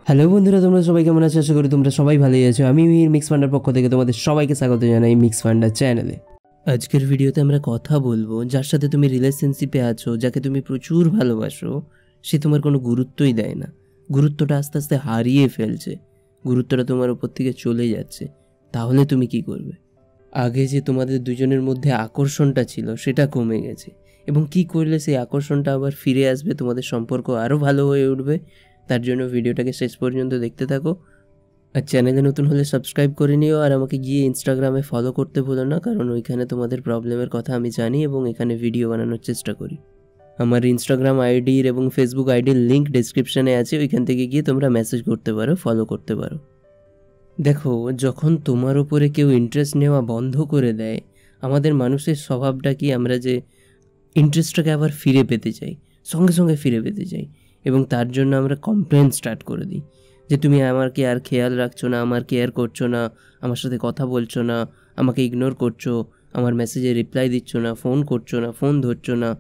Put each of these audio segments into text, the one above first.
Hello বন্ধুরা, তোমরা সবাই কেমন আছো? আশা করি তোমরা সবাই ভালোই আছো। আমি মিক্স ফান্ডার পক্ষ থেকে তোমাদের সবাইকে স্বাগত জানাই মিক্স ফান্ডার চ্যানেলে। আজকের ভিডিওতে আমরা কথা বলবো যার সাথে তুমি রিলেশনশিপে আছো, যাকে তুমি প্রচুর ভালোবাসো, সে তোমার কোনো গুরুত্বই দেয় না। গুরুত্বটা আস্তে আস্তে হারিয়ে ফেলছে, গুরুত্বটা তোমার উপর থেকে চলে যাচ্ছে। তাহলে তুমি কি করবে? আগে যে তোমাদের দুজনের মধ্যে আকর্ষণটা ছিল সেটা কমে গেছে, এবং কি করলে সেই আকর্ষণটা আবার ফিরে আসবে, তোমাদের সম্পর্ক আরও ভালো হয়ে উঠবে। তার জন্য ভিডিওটাকে শেষ পর্যন্ত দেখতে থাকো। আর চ্যানেলে নতুন হলে সাবস্ক্রাইব করে নিও, আর আমাকে গিয়ে ইনস্টাগ্রামে ফলো করতে ভুলো না, কারণ ওইখানে তোমাদের প্রবলেমের কথা আমি জানি এবং এখানে ভিডিও বানানোর চেষ্টা করি। আমার ইনস্টাগ্রাম আইডির এবং ফেসবুক আইডির লিঙ্ক ডেসক্রিপশানে আছে, ওইখান থেকে গিয়ে তোমরা মেসেজ করতে পারো, ফলো করতে পারো। দেখো, যখন তোমার ওপরে কেউ ইন্টারেস্ট নেওয়া বন্ধ করে দেয়, আমাদের মানুষের স্বভাবটা কি, আমরা যে ইন্টারেস্টটাকে আবার ফিরে পেতে চাই, সঙ্গে সঙ্গে ফিরে পেতে চাই, এবং তার জন্য আমরা কমপ্লেন স্টার্ট করে দিই যে তুমি আমাকে আর খেয়াল রাখছো না, আমার কেয়ার করছো না, আমার সাথে কথা বলছো না, আমাকে ইগনোর করছো, আমার মেসেজে রিপ্লাই দিচ্ছ না, ফোন করছো না, ফোন ধরছো না।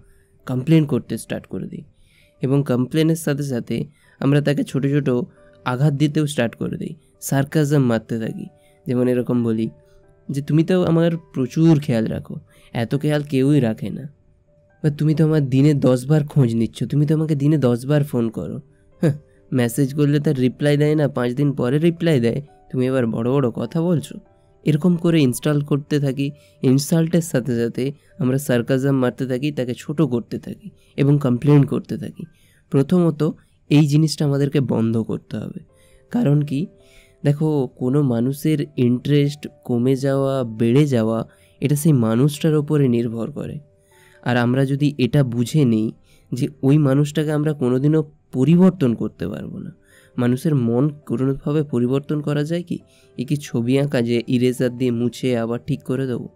কমপ্লেন করতে স্টার্ট করে দিই, এবং কমপ্লেনের সাথে সাথে আমরা তাকে ছোটো ছোটো আঘাত দিতেও স্টার্ট করে দিই, সার্কাজম মারতে থাকি। যেমন এরকম বলি যে তুমি তো আমার প্রচুর খেয়াল রাখো, এত খেয়াল কেউই রাখে না, বা তুমি তো আমার দিনে 10 বার খোঁজ নিচ্ছ, তুমি তো আমাকে দিনে 10 বার ফোন করো, হ্যাঁ, মেসেজ করলে তার রিপ্লাই দেয় না, 5 দিন পরে রিপ্লাই দেয়, তুমি এবার বড় বড় কথা বলছো। এরকম করে ইনস্টল করতে থাকি। ইনসাল্টের সাথে সাথে আমরা সার্কাজম মারতে থাকি, তাকে ছোট করতে থাকি এবং কমপ্লেন করতে থাকি। প্রথমত এই জিনিসটা আমাদেরকে বন্ধ করতে হবে। কারণ কি, দেখো, কোনো মানুষের ইন্টারেস্ট কমে যাওয়া বেড়ে যাওয়া এটা সেই মানুষটার ওপরে নির্ভর করে। আর আমরা যদি এটা বুঝে নিই যে ওই মানুষটাকে আমরা কোনোদিনও পরিবর্তন করতে পারবো না। মানুষের মন কোনোভাবে পরিবর্তন করা যায় কি? এ কি ছবি আঁকা যে ইরেজার দিয়ে মুছে আবার ঠিক করে দেবো?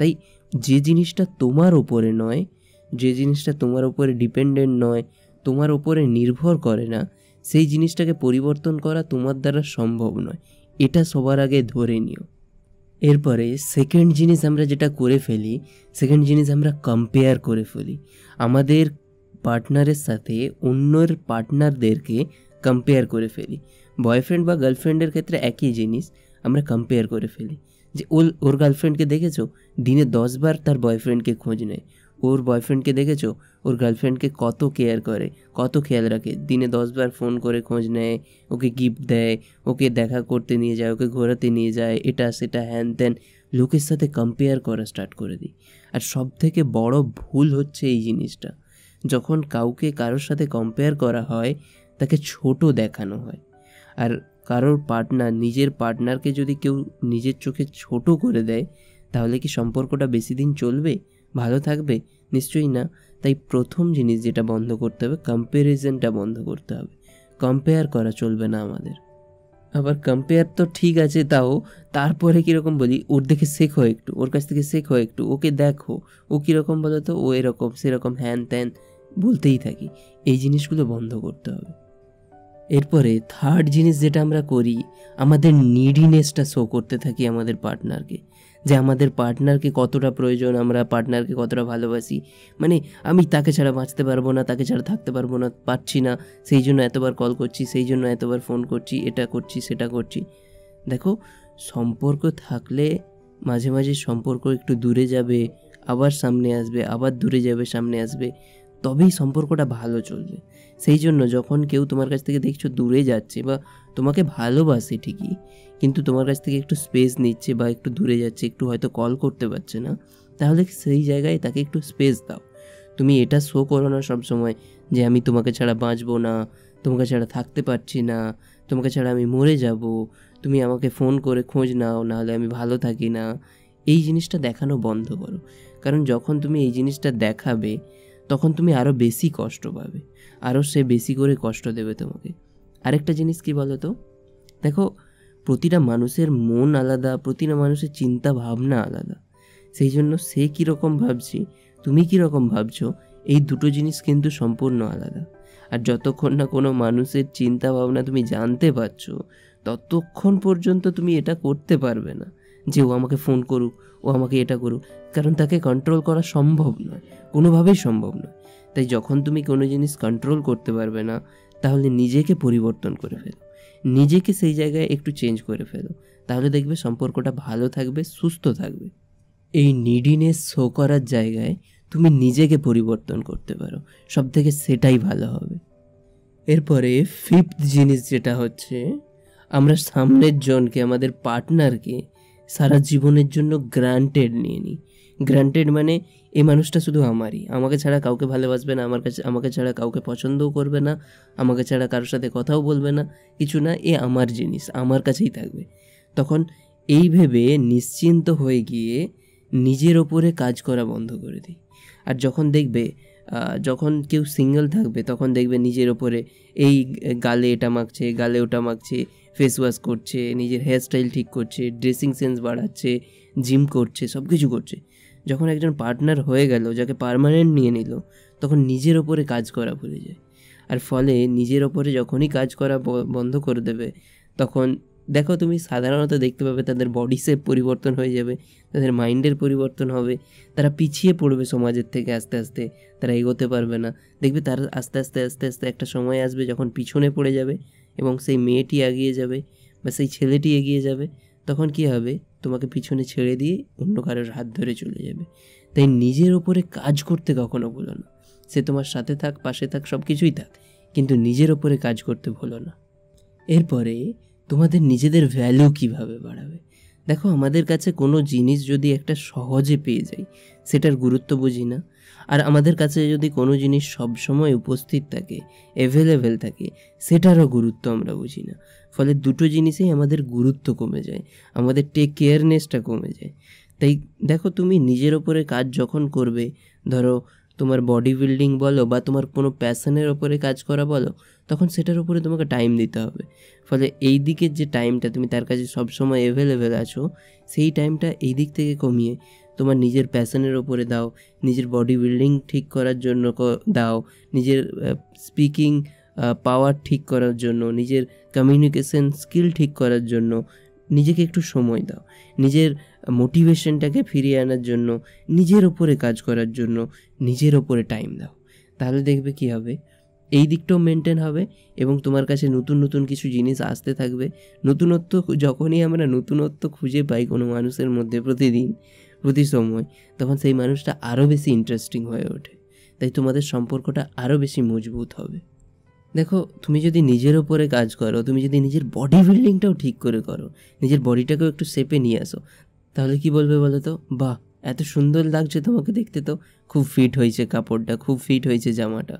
তাই যে জিনিসটা তোমার ওপরে নয়, যে জিনিসটা তোমার ওপরে ডিপেন্ডেন্ট নয়, তোমার ওপরে নির্ভর করে না, সেই জিনিসটাকে পরিবর্তন করা তোমার দ্বারা সম্ভব নয়। এটা সবার আগে ধরে নিও। এরপরে সেকেন্ড জিনিস আমরা যেটা করে ফেলি, সেকেন্ড জিনিস আমরা কম্পেয়ার করে ফেলি। আমাদের পার্টনারের সাথে অন্যের পার্টনারদেরকে কম্পেয়ার করে ফেলি। বয়ফ্রেন্ড বা গার্লফ্রেন্ডের ক্ষেত্রে একই জিনিস, আমরা কম্পেয়ার করে ফেলি যে ওর গার্লফ্রেন্ডকে দেখেছো, দিনে 10 বার তার বয়ফ্রেন্ডকে খোঁজ নেয়। ওর বয়ফ্রেন্ডকে দেখেছো, ওর গার্লফ্রেন্ডকে কত কেয়ার করে, কত খেয়াল রাখে, দিনে 10 বার ফোন করে খোঁজ নেয়, ওকে গিফট দেয়, ওকে দেখা করতে নিয়ে যায়, ওকে ঘোরাতে নিয়ে যায়, এটা সেটা হ্যান ত্যান। লোকের সাথে কম্পেয়ার করা স্টার্ট করে দিই। আর সব থেকে বড় ভুল হচ্ছে এই জিনিসটা, যখন কাউকে কারোর সাথে কম্পেয়ার করা হয় তাকে ছোট দেখানো হয়। আর কারোর পার্টনার, নিজের পার্টনারকে যদি কেউ নিজের চোখে ছোট করে দেয়, তাহলে কি সম্পর্কটা বেশি দিন চলবে, ভালো থাকবে? নিশ্চয়ই না। তাই প্রথম জিনিস যেটা বন্ধ করতে হবে, কম্প্যারিজনটা বন্ধ করতে হবে। কম্পেয়ার করা চলবে না আমাদের। আবার কম্পেয়ার তো ঠিক আছে, তাও তারপরে কীরকম বলি, ওর দেখে শেখো একটু, ওর কাছ থেকে শেখো একটু, ওকে দেখো ও কীরকম বলো তো, ও এরকম সেরকম হ্যান ত্যান বলতেই থাকি। এই জিনিসগুলো বন্ধ করতে হবে। এরপরে থার্ড জিনিস যেটা আমরা করি, আমাদের নিডিনেসটা শো করতে থাকি আমাদের পার্টনারকে, যে আমাদের পার্টনারকে কতটা প্রয়োজন, আমরা পার্টনারকে কতটা ভালোবাসি। মানে আমি তাকে ছাড়া বাঁচতে পারবো না, তাকে ছাড়া থাকতে পারবো না, পারছি না, সেই জন্য এতবার কল করছি, সেই জন্য এতবার ফোন করছি, এটা করছি সেটা করছি। দেখো, সম্পর্ক থাকলে মাঝে মাঝে সম্পর্ক একটু দূরে যাবে, আবার সামনে আসবে, আবার দূরে যাবে, সামনে আসবে, তবেই সম্পর্কটা ভালো চলবে। সেই জন্য যখন কেউ তোমার কাছ থেকে দেখছো দূরে যাচ্ছে, বা তোমাকে ভালোবাসে ঠিকই, কিন্তু তোমার কাছ থেকে একটু স্পেস নিচ্ছে বা একটু দূরে যাচ্ছে, একটু হয়তো কল করতে পারছে না, তাহলে সেই জায়গায় তাকে একটু স্পেস দাও। তুমি এটা শো করো না সবসময় যে আমি তোমাকে ছাড়া বাঁচবো না, তোমাকে ছাড়া থাকতে পারছি না, তোমাকে ছাড়া আমি মরে যাব, তুমি আমাকে ফোন করে খোঁজ নাও, নাহলে আমি ভালো থাকি না। এই জিনিসটা দেখানো বন্ধ করো, কারণ যখন তুমি এই জিনিসটা দেখাবে তখন তুমি আরও বেশি কষ্ট পাবে, আরও সে বেশি করে কষ্ট দেবে তোমাকে। আরেকটা জিনিস কি বলো তো, দেখো, প্রতিটা মানুষের মন আলাদা, প্রতিটা মানুষের চিন্তা ভাবনা আলাদা। সেই জন্য সে কীরকম ভাবছে, তুমি কীরকম ভাবছো, এই দুটো জিনিস কিন্তু সম্পূর্ণ আলাদা। আর যতক্ষণ না কোনো মানুষের চিন্তা ভাবনা তুমি জানতে পারছো, ততক্ষণ পর্যন্ত তুমি এটা করতে পারবে না যে ও আমাকে ফোন করুক, ও আমাকে এটা করুক, কারণ তাকে কন্ট্রোল করা সম্ভব নয়, কোনোভাবেই সম্ভব নয়। তাই যখন তুমি কোনো জিনিস কন্ট্রোল করতে পারবে না, তাহলে নিজেকে পরিবর্তন করে ফেলো। নিজেকে সেই জায়গায় একটু চেঞ্জ করে ফেলো, তাহলে দেখবে সম্পর্কটা ভালো থাকবে, সুস্থ থাকবে। এই নিডিনেস শো করার জায়গায় তুমি নিজেকে পরিবর্তন করতে পারো, সব থেকে সেটাই ভালো হবে। এরপরে 5th জিনিস যেটা হচ্ছে, আমরা সামনের জনকে, আমাদের পার্টনারকে সারা জীবনের জন্য গ্রান্টেড নিয়ে নিই। গ্রান্টেড মানে এই মানুষটা শুধু আমারই, আমাকে ছাড়া কাউকে ভালোবাসবে না, আমাকে ছাড়া কাউকে পছন্দও করবে না, আমাকে ছাড়া কারোর সাথে কথাও বলবে না, কিছু না, এ আমার জিনিস, আমার কাছেই থাকবে। তখন এই ভেবে নিশ্চিন্ত হয়ে গিয়ে নিজের ওপরে কাজ করা বন্ধ করে দিই। আর যখন কেউ সিঙ্গেল থাকবে তখন দেখবে নিজের ওপরে এই গালে এটা মাখছে, গালে ওটা মাখছে, ফেস ওয়াশ করছে, নিজের হেয়ারস্টাইল ঠিক করছে, ড্রেসিং সেন্স বাড়াচ্ছে, জিম করছে, সব কিছু করছে। যখন একজন পার্টনার হয়ে গেল, যাকে পার্মানেন্ট নিয়ে নিল, তখন নিজের ওপরে কাজ করা ভুলে যায়। আর ফলে নিজের ওপরে যখনই কাজ করা বন্ধ করে দেবে, তখন দেখো তুমি সাধারণত দেখতে পাবে তাদের বডি শেপ পরিবর্তন হয়ে যাবে, তাদের মাইন্ডের পরিবর্তন হবে, তারা পিছিয়ে পড়বে সমাজের থেকে, আস্তে আস্তে তারা এগোতে পারবে না। দেখবে তারা আস্তে আস্তে আস্তে আস্তে একটা সময় আসবে যখন পিছনে পড়ে যাবে এবং সেই মেয়েটি এগিয়ে যাবে বা সেই ছেলেটি এগিয়ে যাবে। তখন কি হবে, তোমাকে পিছনে ছেড়ে দিয়ে অন্য কারোর হাত ধরে চলে যাবে। তাই নিজের ওপরে কাজ করতে কখনো ভুলো না। সে তোমার সাথে থাক, পাশে থাক, সব কিছুই থাক, কিন্তু নিজের ওপরে কাজ করতে ভুলো না। এরপরে তোমাদের নিজেদের ভ্যালু কিভাবে বাড়াবে। দেখো, আমাদের কাছে কোনো জিনিস যদি একটা সহজে পেয়ে যাই, সেটার গুরুত্ব বুঝি না। আর আমাদের কাছে যদি কোনো জিনিস সবসময় উপস্থিত থাকে, অ্যাভেলেবেল থাকে, সেটারও গুরুত্ব আমরা বুঝি না। ফলে দুটো জিনিসেই আমাদের গুরুত্ব কমে যায়, আমাদের টেক কেয়ারনেসটা কমে যায়। তাই দেখো, তুমি নিজের ওপরে কাজ যখন করবে, ধরো তোমার বডি বিল্ডিং বলো বা তোমার কোনো প্যাশনের ওপরে কাজ করা বলো, তখন সেটার উপরে তোমাকে টাইম দিতে হবে। ফলে এই দিকের যে টাইমটা তুমি তার কাছে সবসময় অ্যাভেলেবেল আছো, সেই টাইমটা এই দিক থেকে কমিয়ে তোমার নিজের প্যাশনের ওপরে দাও, নিজের বডি বিল্ডিং ঠিক করার জন্য দাও, নিজের স্পিকিং পাওয়ার ঠিক করার জন্য, নিজের কমিউনিকেশন স্কিল ঠিক করার জন্য নিজেকে একটু সময় দাও, নিজের মোটিভেশনটাকে ফিরিয়ে আনার জন্য, নিজের ওপরে কাজ করার জন্য নিজের ওপরে টাইম দাও। তাহলে দেখবে কি হবে, এই দিকটাও মেনটেন হবে এবং তোমার কাছে নতুন নতুন কিছু জিনিস আসতে থাকবে। যখনই আমরা নতুনত্ব খুঁজে পাই কোনো মানুষের মধ্যে প্রতিদিন, প্রতি সময়, তখন সেই মানুষটা আরও বেশি ইন্টারেস্টিং হয়ে ওঠে। তাই তোমাদের সম্পর্কটা আরও বেশি মজবুত হবে। দেখো, তুমি যদি নিজের ওপরে কাজ করো, তুমি যদি নিজের বডি বিল্ডিংটাও ঠিক করে করো, নিজের বডিটাকেও একটু শেপে নিয়ে আসো, তাহলে কি বলবে বলো তো, বাহ এত সুন্দর লাগছে তোমাকে দেখতে, তো খুব ফিট হয়েছে কাপড়টা, খুব ফিট হয়েছে জামাটা।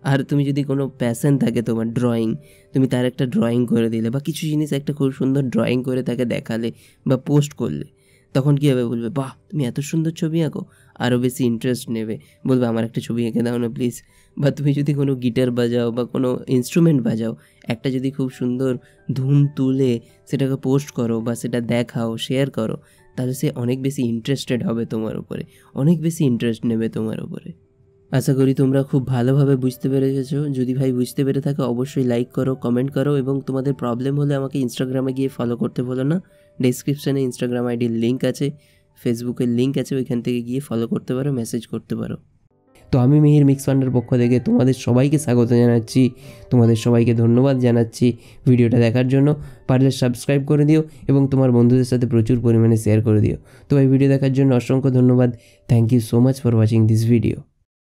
আর তুমি যদি কোনো প্যাশন থাকে তোমার, ড্রয়িং, তুমি তার একটা ড্রয়িং করে দিলে বা কিছু জিনিস একটা খুব সুন্দর ড্রয়িং করে তাকে দেখালে বা পোস্ট করলে, তখন কী হবে, বলবে বাহ তুমি এত সুন্দর ছবি আঁকো, আরও বেশি ইন্টারেস্ট নেবে, বলবে আমার একটা ছবি এঁকে দাও না প্লিজ। বা তুমি যদি কোনো গিটার বাজাও বা কোনো ইনস্ট্রুমেন্ট বাজাও, একটা যদি খুব সুন্দর ধুন তুলে সেটাকে পোস্ট করো বা সেটা দেখাও, শেয়ার করো, তাহলে সে অনেক বেশি ইন্টারেস্টেড হবে তোমার উপরে, অনেক বেশি ইন্টারেস্ট নেবে তোমার উপরে। আশা করি তোমরা খুব ভালোভাবে বুঝতে পেরে গেছো। যদি ভাই বুঝতে পেরে থাকো, অবশ্যই লাইক করো, কমেন্ট করো এবং তোমাদের প্রবলেম হলে আমাকে ইনস্টাগ্রামে গিয়ে ফলো করতে বলো না। ডেসক্রিপশানে ইনস্টাগ্রাম আইডির লিঙ্ক আছে, ফেসবুকের লিঙ্ক আছে, ওইখান থেকে গিয়ে ফলো করতে পারো, মেসেজ করতে পারো। তো আমি মিহির মিক্স ফান্ডের পক্ষ থেকে তোমাদের সবাইকে স্বাগত জানাচ্ছি, তোমাদের সবাইকে ধন্যবাদ জানাচ্ছি ভিডিওটা দেখার জন্য। পারলে সাবস্ক্রাইব করে দিও এবং তোমার বন্ধুদের সাথে প্রচুর পরিমাণে শেয়ার করে দিও। তো এই ভিডিও দেখার জন্য অসংখ্য ধন্যবাদ। Thank you so much for watching this video.